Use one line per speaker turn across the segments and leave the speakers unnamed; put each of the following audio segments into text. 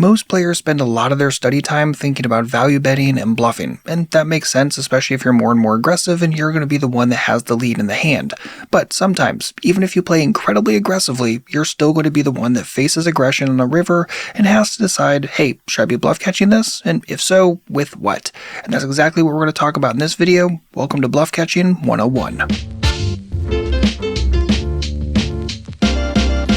Most players spend a lot of their study time thinking about value betting and bluffing, and that makes sense, especially if you're more and more aggressive and you're going to be the one that has the lead in the hand. But sometimes, even if you play incredibly aggressively, you're still going to be the one that faces aggression on a river and has to decide, hey, should I be bluff catching this? And if so, with what? And that's exactly what we're going to talk about in this video. Welcome to Bluff Catching 101.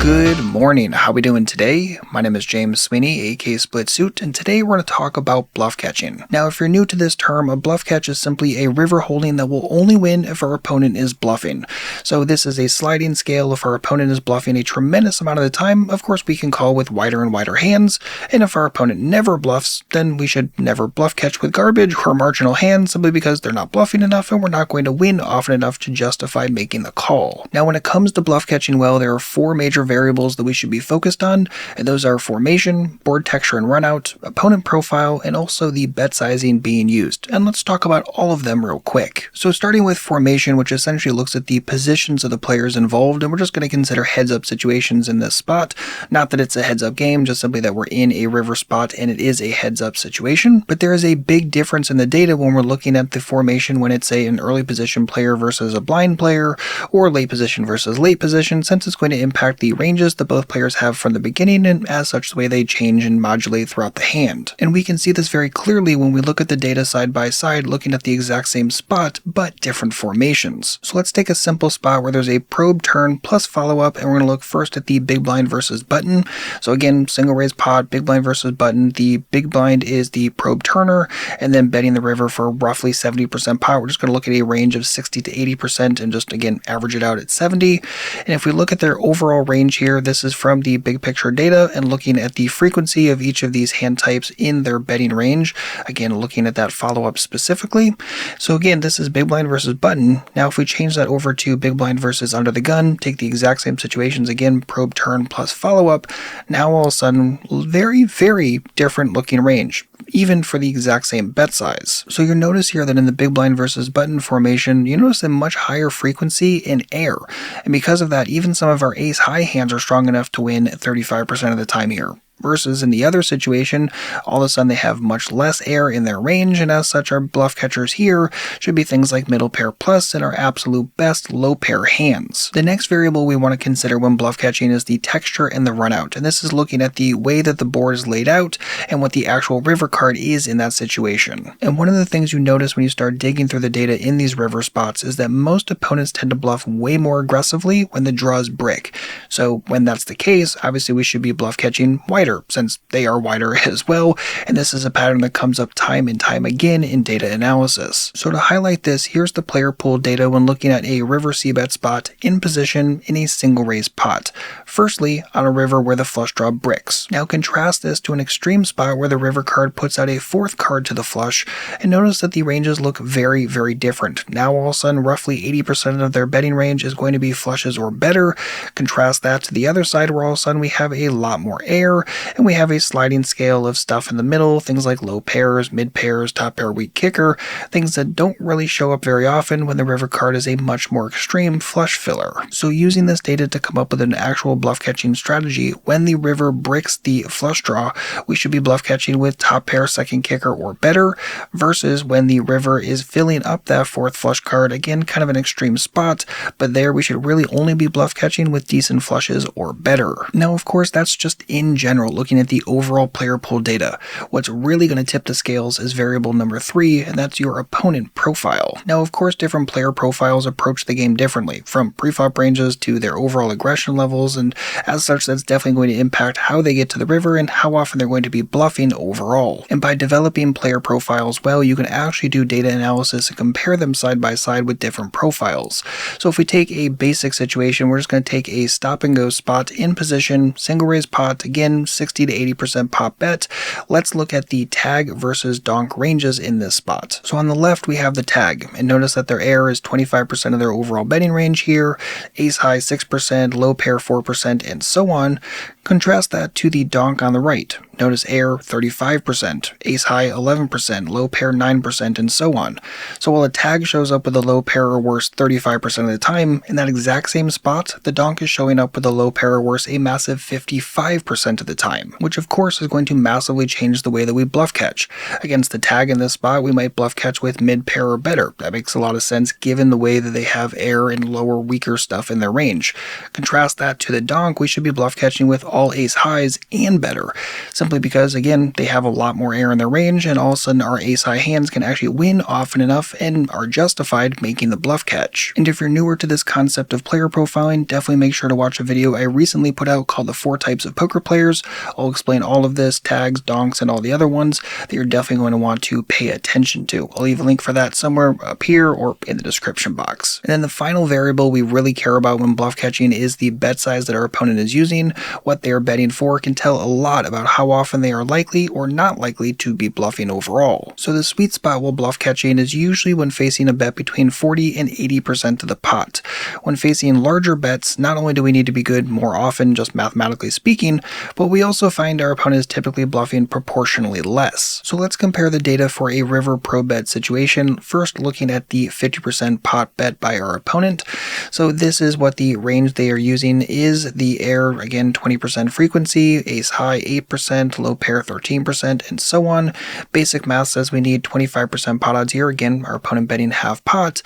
Good morning, how we doing today? My name is James Sweeney, aka Split Suit, and today we're going to talk about bluff catching. Now, if you're new to this term, a bluff catch is simply a river holding that will only win if our opponent is bluffing. So this is a sliding scale. If our opponent is bluffing a tremendous amount of the time, of course we can call with wider and wider hands, and if our opponent never bluffs, then we should never bluff catch with garbage or marginal hands simply because they're not bluffing enough and we're not going to win often enough to justify making the call. Now, when it comes to bluff catching, well, there are four major variables that we should be focused on, and those are formation, board texture and runout, opponent profile, and also the bet sizing being used. And let's talk about all of them real quick. So starting with formation, which essentially looks at the positions of the players involved, and we're just going to consider heads-up situations in this spot. Not that it's a heads-up game, just simply that we're in a river spot and it is a heads-up situation. But there is a big difference in the data when we're looking at the formation when it's an early position player versus a blind player, or late position versus late position, since it's going to impact the ranges that both players have from the beginning, and as such the way they change and modulate throughout the hand. And we can see this very clearly when we look at the data side by side, looking at the exact same spot but different formations. So let's take a simple spot where there's a probe turn plus follow-up, and we're going to look first at the big blind versus button. So again, single raise pot, big blind versus button. The big blind is the probe turner, and then betting the river for roughly 70% pot. We're just going to look at a range of 60 to 80% and just again average it out at 70. And if we look at their overall range here, this is from the big picture data and looking at the frequency of each of these hand types in their betting range. Again, looking at that follow-up specifically. So again, this is big blind versus button. Now if we change that over to big blind versus under the gun, take the exact same situations again, probe turn plus follow-up, now all of a sudden very, very different looking range, even for the exact same bet size. So you'll notice here that in the big blind versus button formation, you notice a much higher frequency in air. And because of that, even some of our ace high hands are strong enough to win 35% of the time here. Versus in the other situation, all of a sudden they have much less air in their range, and as such our bluff catchers here should be things like middle pair plus and our absolute best low pair hands. The next variable we want to consider when bluff catching is the texture and the runout, and this is looking at the way that the board is laid out and what the actual river card is in that situation. And one of the things you notice when you start digging through the data in these river spots is that most opponents tend to bluff way more aggressively when the draw is brick. So when that's the case, obviously we should be bluff catching wider, since they are wider as well, and this is a pattern that comes up time and time again in data analysis. So to highlight this, here's the player pool data when looking at a river c-bet spot in position in a single raise pot. Firstly, on a river where the flush draw bricks. Now contrast this to an extreme spot where the river card puts out a fourth card to the flush, and notice that the ranges look very, very different. Now all of a sudden roughly 80% of their betting range is going to be flushes or better. Contrast that to the other side where all of a sudden we have a lot more air, and we have a sliding scale of stuff in the middle, things like low pairs, mid pairs, top pair weak kicker, things that don't really show up very often when the river card is a much more extreme flush filler. So using this data to come up with an actual bluff catching strategy, when the river bricks the flush draw, we should be bluff catching with top pair second kicker or better, versus when the river is filling up that fourth flush card, again kind of an extreme spot, but there we should really only be bluff catching with decent flushes or better. Now of course that's just in general, looking at the overall player pool data. What's really going to tip the scales is variable number 3, and that's your opponent profile. Now of course different player profiles approach the game differently, from preflop ranges to their overall aggression levels, and as such that's definitely going to impact how they get to the river and how often they're going to be bluffing overall. And by developing player profiles well, you can actually do data analysis and compare them side by side with different profiles. So if we take a basic situation, we're just going to take a stop and go spot in position, single raise pot, again 60 to 80% pop bet. Let's look at the tag versus donk ranges in this spot. So on the left we have the tag, and notice that their air is 25% of their overall betting range here, ace high 6%, low pair 4%, and so on. Contrast that to the donk on the right. Notice air 35%, ace high 11%, low pair 9%, and so on. So while a tag shows up with a low pair or worse 35% of the time, in that exact same spot, the donk is showing up with a low pair or worse a massive 55% of the time, which of course is going to massively change the way that we bluff catch. Against the tag in this spot, we might bluff catch with mid pair or better. That makes a lot of sense given the way that they have air and lower, weaker stuff in their range. Contrast that to the donk, we should be bluff catching with all ace highs and better, simply because, again, they have a lot more air in their range, and all of a sudden our ace high hands can actually win often enough and are justified making the bluff catch. And if you're newer to this concept of player profiling, definitely make sure to watch a video I recently put out called The 4 Types of Poker Players. I'll explain all of this, tags, donks, and all the other ones that you're definitely going to want to pay attention to. I'll leave a link for that somewhere up here or in the description box. And then the final variable we really care about when bluff catching is the bet size that our opponent is using. What they are betting for can tell a lot about how often they are likely or not likely to be bluffing overall. So the sweet spot while bluff catching is usually when facing a bet between 40 and 80% of the pot. When facing larger bets, not only do we need to be good more often, just mathematically speaking, but we also find our opponent is typically bluffing proportionally less. So let's compare the data for a river pro bet situation, first looking at the 50% pot bet by our opponent. So this is what the range they are using is. The air, again, 20% frequency, ace high 8%, low pair 13%, and so on. Basic math says we need 25% pot odds here. Again, our opponent betting half pot.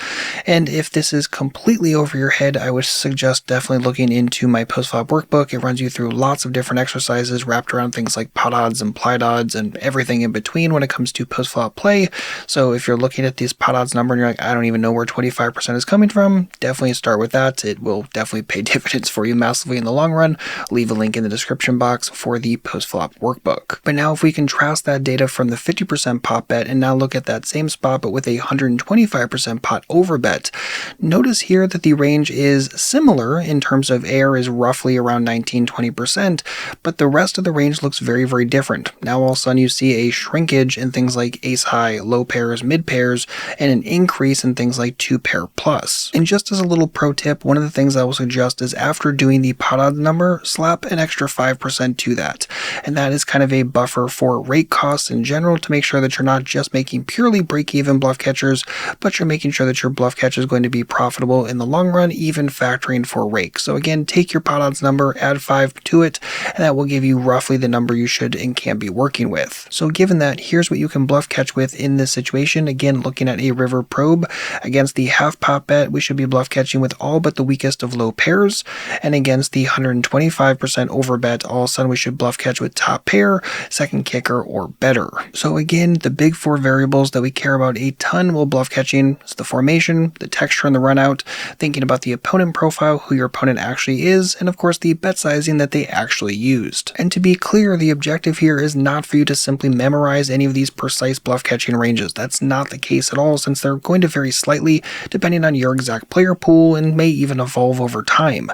And if this is completely over your head, I would suggest definitely looking into my post-flop workbook. It runs you through lots of different exercises wrapped around things like pot odds, implied odds, and everything in between when it comes to post-flop play. So if you're looking at this pot odds number and you're like, I don't even know where 25% is coming from, definitely start with that. It will definitely pay dividends for you massively in the long run. Leave a link in the description box for the post-flop workbook. But now if we contrast that data from the 50% pot bet and now look at that same spot but with a 125% pot over bet, notice here that the range is similar in terms of air is roughly around 19-20%, but the rest of the range looks very, very different. Now all of a sudden you see a shrinkage in things like ace high, low pairs, mid pairs, and an increase in things like 2 pair plus. And just as a little pro tip, one of the things I will suggest is after doing the pot odds number, slap an extra 5% to that. And that is kind of a buffer for rake costs in general to make sure that you're not just making purely break-even bluff catchers, but you're making sure that your bluff catch is going to be profitable in the long run, even factoring for rake. So again, take your pot odds number, add 5 to it, and that will give you roughly the number you should and can be working with. So given that, here's what you can bluff catch with in this situation. Again, looking at a river probe against the half pot bet, we should be bluff catching with all but the weakest of low pairs, and against the 125% over bet, all of a sudden we should bluff catch with top pair, second kicker, or better. So again, the big 4 variables that we care about a ton while bluff catching is the formation, the texture and the runout, thinking about the opponent profile, who your opponent actually is, and of course the bet sizing that they actually used. And to be clear, the objective here is not for you to simply memorize any of these precise bluff catching ranges. That's not the case at all, since they're going to vary slightly depending on your exact player pool and may even evolve over time.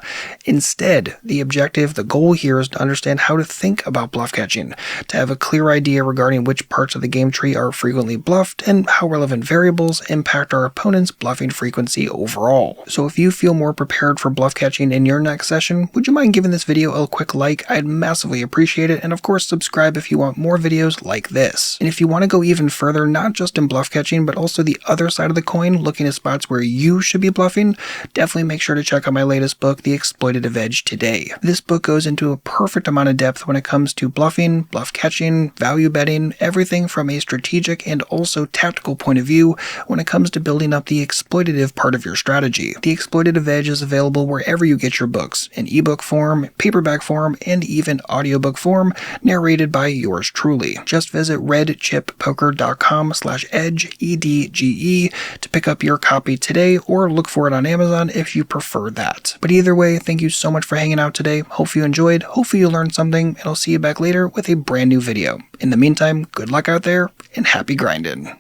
Instead, the objective, the goal here is to understand how to think about bluff catching, to have a clear idea regarding which parts of the game tree are frequently bluffed and how relevant variables impact our opponent's bluffing frequency overall. So if you feel more prepared for bluff catching in your next session, would you mind giving this video a quick like? I'd massively appreciate it, and of course subscribe if you want more videos like this. And if you want to go even further, not just in bluff catching, but also the other side of the coin, looking at spots where you should be bluffing, definitely make sure to check out my latest book, The Exploitative Edge, today. This book goes into a perfect amount of depth when it comes to bluffing, bluff catching, value betting, everything from a strategic and also tactical point of view when it comes to building up the exploitative part of your strategy. The Exploitative Edge is available wherever you get your books, in ebook form, paperback form, and even audiobook form, narrated by yours truly. Just visit redchippoker.com/edge, EDGE, to pick up your copy today, or look for it on Amazon if you prefer that. But either way, thank you so much for hanging out today. Hope you enjoyed, hopefully you learned something, and I'll see you back later with a brand new video. In the meantime, good luck out there, and happy grinding.